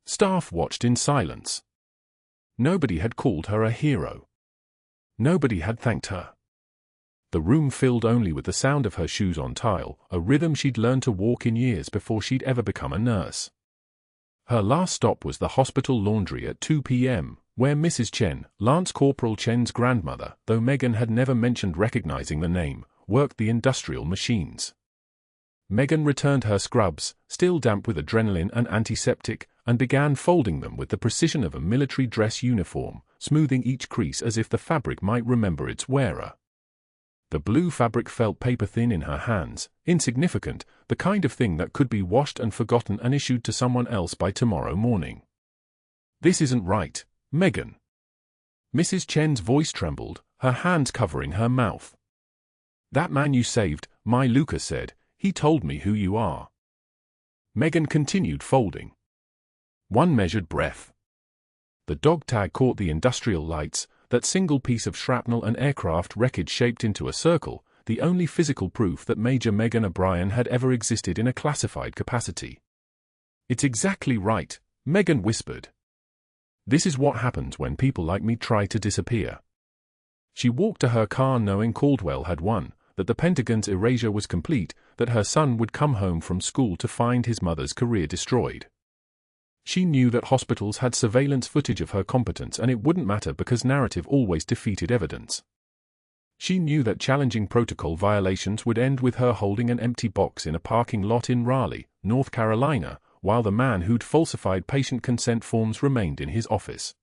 S1: Staff watched in silence. Nobody had called her a hero. Nobody had thanked her. The room filled only with the sound of her shoes on tile, a rhythm she'd learned to walk in years before she'd ever become a nurse. Her last stop was the hospital laundry at 2 p.m., where Mrs. Chen, Lance Corporal Chen's grandmother, though Megan had never mentioned recognizing the name, worked the industrial machines. Megan returned her scrubs, still damp with adrenaline and antiseptic, and began folding them with the precision of a military dress uniform, smoothing each crease as if the fabric might remember its wearer. The blue fabric felt paper-thin in her hands, insignificant, the kind of thing that could be washed and forgotten and issued to someone else by tomorrow morning. "This isn't right, Megan." Mrs. Chen's voice trembled, her hands covering her mouth. "That man you saved, my Lucas said, he told me who you are." Megan continued folding. One measured breath. The dog tag caught the industrial lights, that single piece of shrapnel and aircraft wreckage shaped into a circle, the only physical proof that Major Megan O'Brien had ever existed in a classified capacity. "It's exactly right," Megan whispered. "This is what happens when people like me try to disappear." She walked to her car knowing Caldwell had won, that the Pentagon's erasure was complete, that her son would come home from school to find his mother's career destroyed. She knew that hospitals had surveillance footage of her competence and it wouldn't matter because narrative always defeated evidence. She knew that challenging protocol violations would end with her holding an empty box in a parking lot in Raleigh, North Carolina, while the man who'd falsified patient consent forms remained in his office.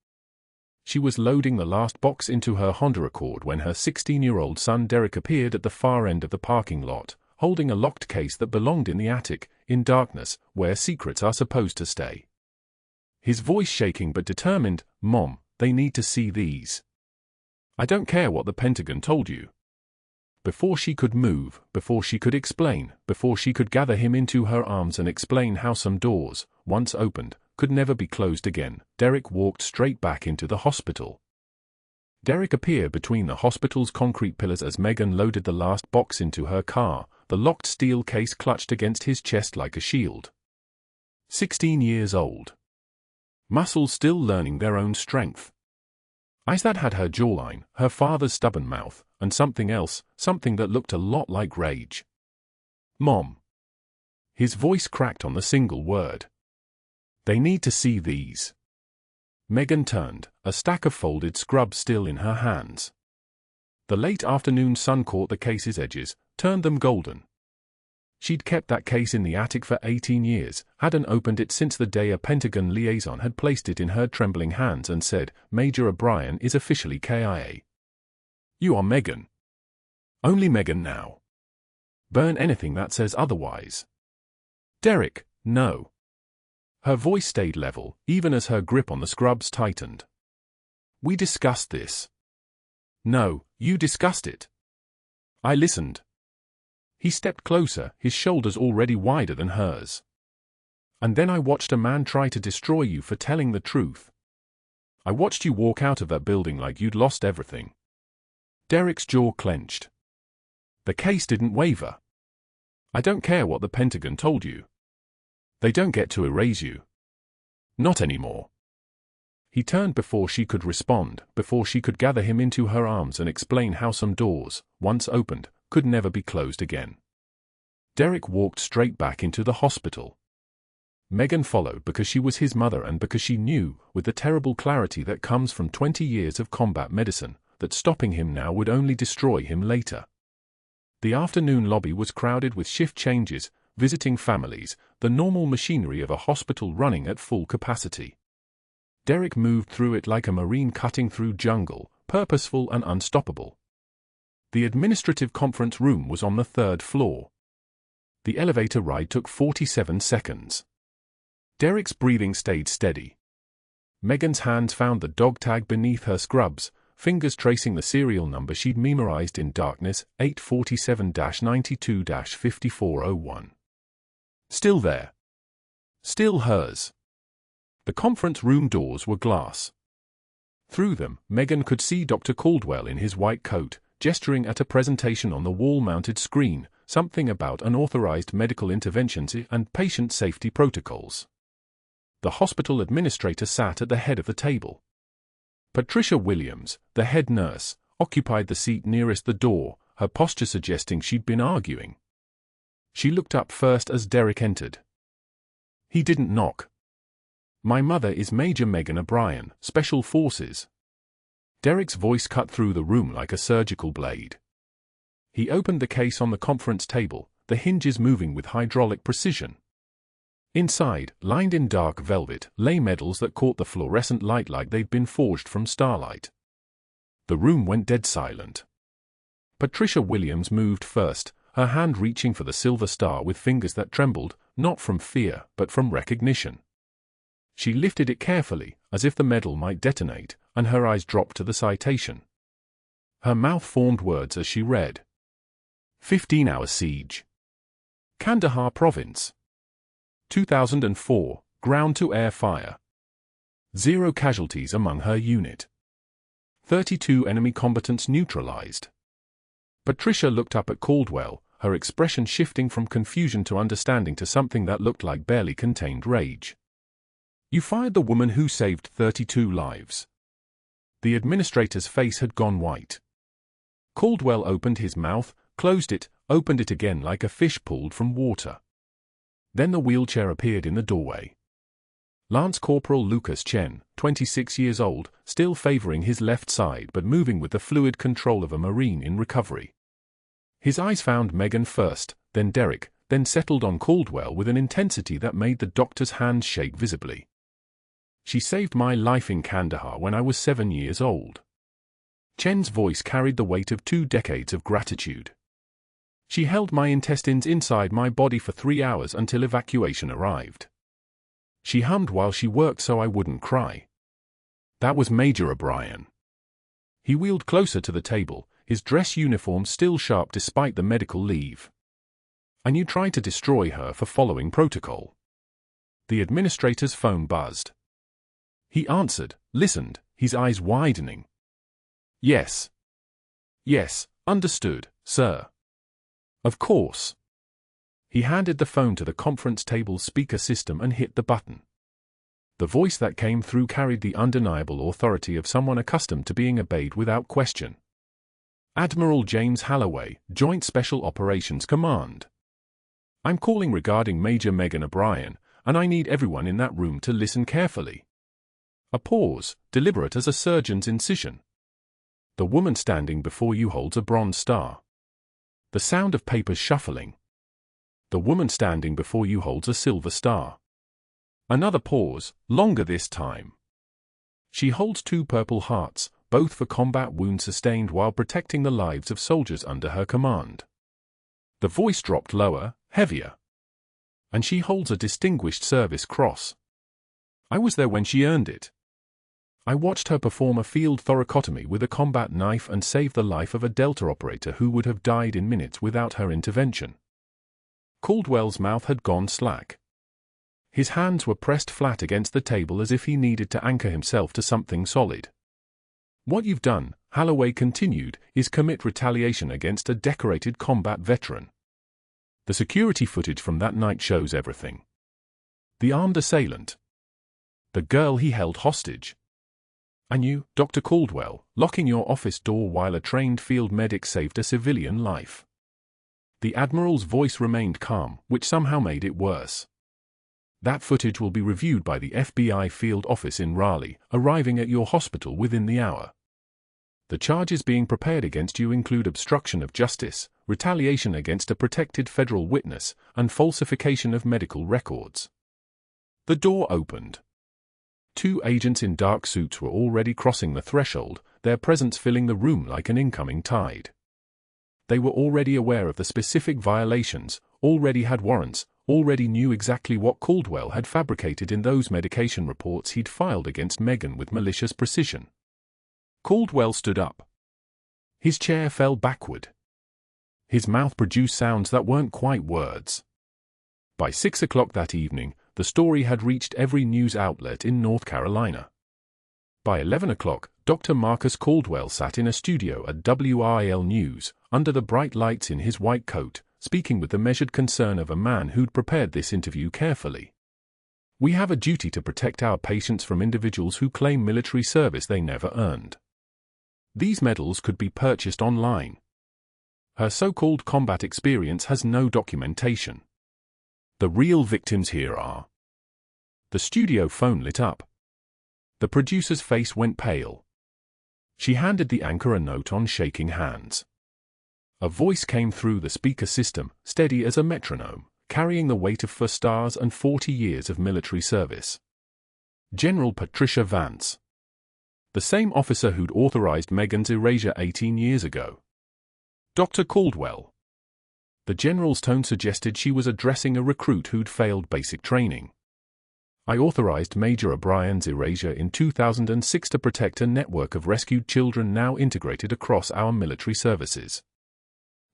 S1: She was loading the last box into her Honda Accord when her 16-year-old son Derek appeared at the far end of the parking lot, holding a locked case that belonged in the attic, in darkness, where secrets are supposed to stay. His voice shaking but determined, "Mom, they need to see these. I don't care what the Pentagon told you." Before she could move, before she could explain, before she could gather him into her arms and explain how some doors, once opened, could never be closed again, Derek walked straight back into the hospital. Derek appeared between the hospital's concrete pillars as Megan loaded the last box into her car, the locked steel case clutched against his chest like a shield. 16 years old. Muscles still learning their own strength. Eyes that had her jawline, her father's stubborn mouth, and something else, something that looked a lot like rage. "Mom." His voice cracked on the single word. "They need to see these." Megan turned, a stack of folded scrubs still in her hands. The late afternoon sun caught the case's edges, turned them golden. She'd kept that case in the attic for 18 years, hadn't opened it since the day a Pentagon liaison had placed it in her trembling hands and said, "Major O'Brien is officially KIA. You are Megan. Only Megan now. Burn anything that says otherwise." "Derek, no." Her voice stayed level, even as her grip on the scrubs tightened. "We discussed this." "No, you discussed it." "I listened." He stepped closer, his shoulders already wider than hers. "And then I watched a man try to destroy you for telling the truth. I watched you walk out of that building like you'd lost everything." Derek's jaw clenched. The case didn't waver. "I don't care what the Pentagon told you. They don't get to erase you. Not anymore." He turned before she could respond, before she could gather him into her arms and explain how some doors, once opened, could never be closed again. Derek walked straight back into the hospital. Megan followed because she was his mother and because she knew, with the terrible clarity that comes from 20 years of combat medicine, that stopping him now would only destroy him later. The afternoon lobby was crowded with shift changes, visiting families, the normal machinery of a hospital running at full capacity. Derek moved through it like a marine cutting through jungle, purposeful and unstoppable. The administrative conference room was on the 3rd floor. The elevator ride took 47 seconds. Derek's breathing stayed steady. Megan's hands found the dog tag beneath her scrubs, fingers tracing the serial number she'd memorized in darkness, 847-92-5401. Still there. Still hers. The conference room doors were glass. Through them, Megan could see Dr. Caldwell in his white coat, gesturing at a presentation on the wall-mounted screen, something about unauthorized medical interventions and patient safety protocols. The hospital administrator sat at the head of the table. Patricia Williams, the head nurse, occupied the seat nearest the door, her posture suggesting she'd been arguing. She looked up first as Derek entered. He didn't knock. "My mother is Major Megan O'Brien, Special Forces." Derek's voice cut through the room like a surgical blade. He opened the case on the conference table, the hinges moving with hydraulic precision. Inside, lined in dark velvet, lay medals that caught the fluorescent light like they'd been forged from starlight. The room went dead silent. Patricia Williams moved first, her hand reaching for the silver star with fingers that trembled, not from fear, but from recognition. She lifted it carefully, as if the medal might detonate, and her eyes dropped to the citation. Her mouth formed words as she read. 15-hour siege. Kandahar Province. 2004, ground-to-air fire. 0 casualties among her unit. 32 enemy combatants neutralized. Patricia looked up at Caldwell, her expression shifting from confusion to understanding to something that looked like barely contained rage. You fired the woman who saved 32 lives. The administrator's face had gone white. Caldwell opened his mouth, closed it, opened it again like a fish pulled from water. Then the wheelchair appeared in the doorway. Lance Corporal Lucas Chen, 26 years old, still favoring his left side but moving with the fluid control of a Marine in recovery. His eyes found Megan first, then Derek, then settled on Caldwell with an intensity that made the doctor's hands shake visibly. She saved my life in Kandahar when I was 7 years old. Chen's voice carried the weight of 2 decades of gratitude. She held my intestines inside my body for 3 hours until evacuation arrived. She hummed while she worked so I wouldn't cry. That was Major O'Brien. He wheeled closer to the table, his dress uniform still sharp despite the medical leave. And you tried to destroy her for following protocol. The administrator's phone buzzed. He answered, listened, his eyes widening. Yes. Yes, understood, sir. Of course. He handed the phone to the conference table speaker system and hit the button. The voice that came through carried the undeniable authority of someone accustomed to being obeyed without question. Admiral James Halloway, Joint Special Operations Command. I'm calling regarding Major Megan O'Brien, and I need everyone in that room to listen carefully. A pause, deliberate as a surgeon's incision. The woman standing before you holds a bronze star. The sound of papers shuffling. The woman standing before you holds a silver star. Another pause, longer this time. She holds 2 purple hearts, both for combat wounds sustained while protecting the lives of soldiers under her command. The voice dropped lower, heavier. And she holds a Distinguished Service Cross. I was there when she earned it. I watched her perform a field thoracotomy with a combat knife and save the life of a Delta operator who would have died in minutes without her intervention. Caldwell's mouth had gone slack. His hands were pressed flat against the table as if he needed to anchor himself to something solid. What you've done, Halloway continued, is commit retaliation against a decorated combat veteran. The security footage from that night shows everything. The armed assailant. The girl he held hostage. And you, Dr. Caldwell, locking your office door while a trained field medic saved a civilian life. The Admiral's voice remained calm, which somehow made it worse. That footage will be reviewed by the FBI field office in Raleigh, arriving at your hospital within the hour. The charges being prepared against you include obstruction of justice, retaliation against a protected federal witness, and falsification of medical records. The door opened. 2 agents in dark suits were already crossing the threshold, their presence filling the room like an incoming tide. They were already aware of the specific violations, already had warrants, already knew exactly what Caldwell had fabricated in those medication reports he'd filed against Megan with malicious precision. Caldwell stood up. His chair fell backward. His mouth produced sounds that weren't quite words. By 6 o'clock that evening, the story had reached every news outlet in North Carolina. By 11 o'clock, Dr. Marcus Caldwell sat in a studio at WRAL News, under the bright lights in his white coat, speaking with the measured concern of a man who'd prepared this interview carefully. We have a duty to protect our patients from individuals who claim military service they never earned. These medals could be purchased online. Her so-called combat experience has no documentation. The real victims here are. The studio phone lit up. The producer's face went pale. She handed the anchor a note on shaking hands. A voice came through the speaker system, steady as a metronome, carrying the weight of 4 stars and 40 years of military service. General Patricia Vance. The same officer who'd authorized Megan's erasure 18 years ago. Dr. Caldwell. The general's tone suggested she was addressing a recruit who'd failed basic training. I authorized Major O'Brien's erasure in 2006 to protect a network of rescued children now integrated across our military services.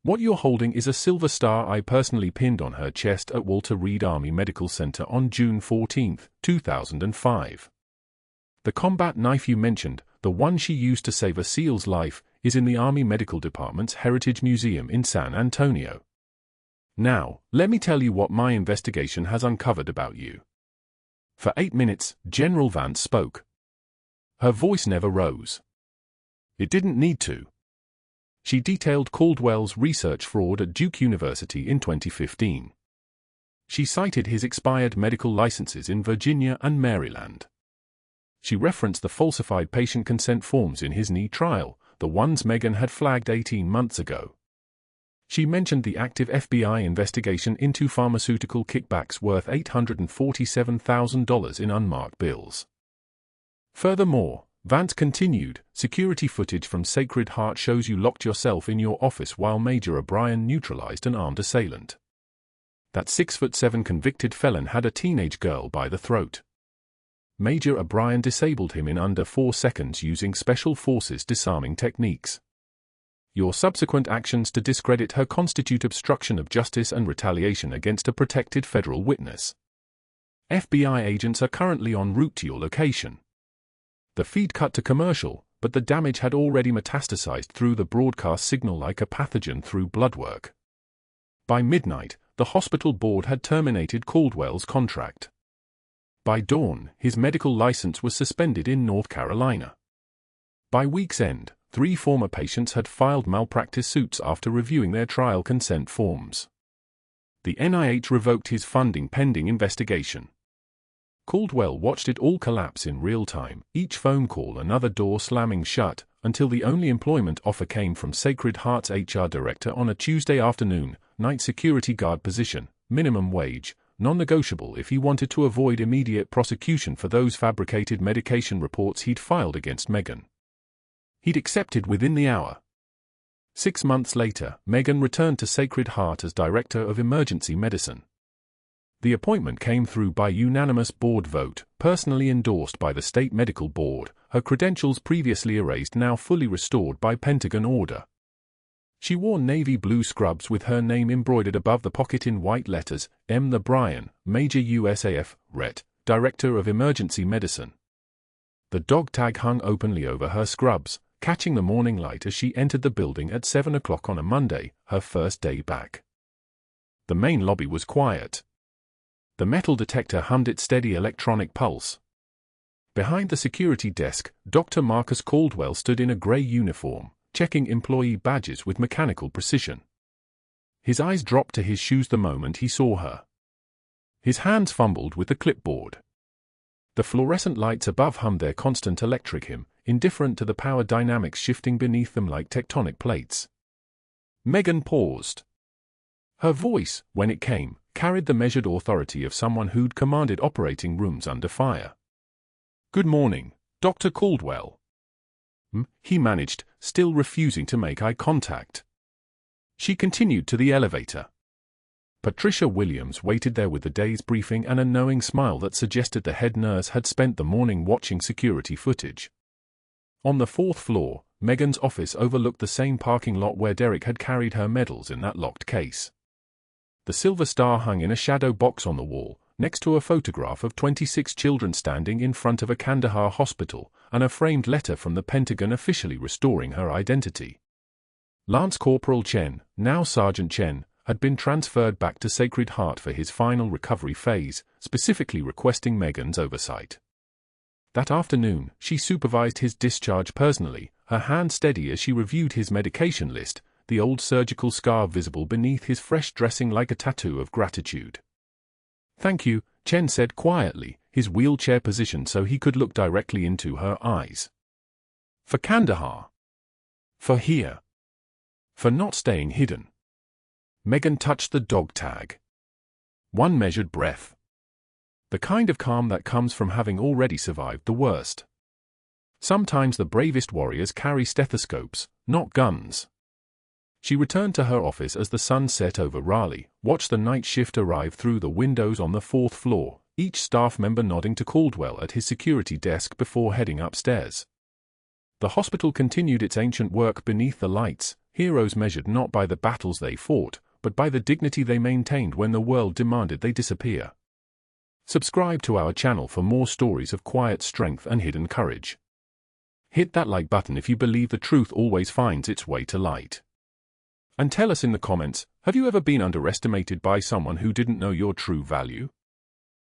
S1: What you're holding is a silver star I personally pinned on her chest at Walter Reed Army Medical Center on June 14, 2005. The combat knife you mentioned, the one she used to save a SEAL's life, is in the Army Medical Department's Heritage Museum in San Antonio. Now, let me tell you what my investigation has uncovered about you. For 8 minutes, General Vance spoke. Her voice never rose. It didn't need to. She detailed Caldwell's research fraud at Duke University in 2015. She cited his expired medical licenses in Virginia and Maryland. She referenced the falsified patient consent forms in his knee trial, the ones Meghan had flagged 18 months ago. She mentioned the active FBI investigation into pharmaceutical kickbacks worth $847,000 in unmarked bills. Furthermore, Vance continued, security footage from Sacred Heart shows you locked yourself in your office while Major O'Brien neutralized an armed assailant. That 6'7" convicted felon had a teenage girl by the throat. Major O'Brien disabled him in under 4 seconds using Special Forces disarming techniques. Your subsequent actions to discredit her constitute obstruction of justice and retaliation against a protected federal witness. FBI agents are currently en route to your location. The feed cut to commercial, but the damage had already metastasized through the broadcast signal like a pathogen through blood work. By midnight, the hospital board had terminated Caldwell's contract. By dawn, his medical license was suspended in North Carolina. By week's end, 3 former patients had filed malpractice suits after reviewing their trial consent forms. The NIH revoked his funding pending investigation. Caldwell watched it all collapse in real time, each phone call another door slamming shut, until the only employment offer came from Sacred Heart's HR director on a Tuesday afternoon, night security guard position, minimum wage, non-negotiable if he wanted to avoid immediate prosecution for those fabricated medication reports he'd filed against Meghan. He'd accepted within the hour. 6 months later, Meghan returned to Sacred Heart as Director of Emergency Medicine. The appointment came through by unanimous board vote, personally endorsed by the State Medical Board, her credentials previously erased now fully restored by Pentagon order. She wore navy blue scrubs with her name embroidered above the pocket in white letters, M. The Bryan, Major USAF, Ret., Director of Emergency Medicine. The dog tag hung openly over her scrubs, catching the morning light as she entered the building at 7 o'clock on a Monday, her first day back. The main lobby was quiet. The metal detector hummed its steady electronic pulse. Behind the security desk, Dr. Marcus Caldwell stood in a gray uniform, checking employee badges with mechanical precision. His eyes dropped to his shoes the moment he saw her. His hands fumbled with the clipboard. The fluorescent lights above hummed their constant electric hymn, indifferent to the power dynamics shifting beneath them like tectonic plates. Meghan paused. Her voice, when it came, carried the measured authority of someone who'd commanded operating rooms under fire. "Good morning, Dr. Caldwell." He managed, still refusing to make eye contact. She continued to the elevator. Patricia Williams waited there with the day's briefing and a knowing smile that suggested the head nurse had spent the morning watching security footage. On the 4th floor, Meghan's office overlooked the same parking lot where Derek had carried her medals in that locked case. The silver star hung in a shadow box on the wall, next to a photograph of 26 children standing in front of a Kandahar hospital, and a framed letter from the Pentagon officially restoring her identity. Lance Corporal Chen, now Sergeant Chen, had been transferred back to Sacred Heart for his final recovery phase, specifically requesting Meghan's oversight. That afternoon, she supervised his discharge personally, her hand steady as she reviewed his medication list, the old surgical scar visible beneath his fresh dressing like a tattoo of gratitude. "Thank you," Chen said quietly, his wheelchair positioned so he could look directly into her eyes. "For Kandahar. For here. For not staying hidden." Meghan touched the dog tag. One measured breath. The kind of calm that comes from having already survived the worst. Sometimes the bravest warriors carry stethoscopes, not guns. She returned to her office as the sun set over Raleigh, watched the night shift arrive through the windows on the 4th floor, each staff member nodding to Caldwell at his security desk before heading upstairs. The hospital continued its ancient work beneath the lights, Heroes measured not by the battles they fought, but by the dignity they maintained when the world demanded they disappear. Subscribe to our channel for more stories of quiet strength and hidden courage. Hit that like button if you believe the truth always finds its way to light. And tell us in the comments, have you ever been underestimated by someone who didn't know your true value?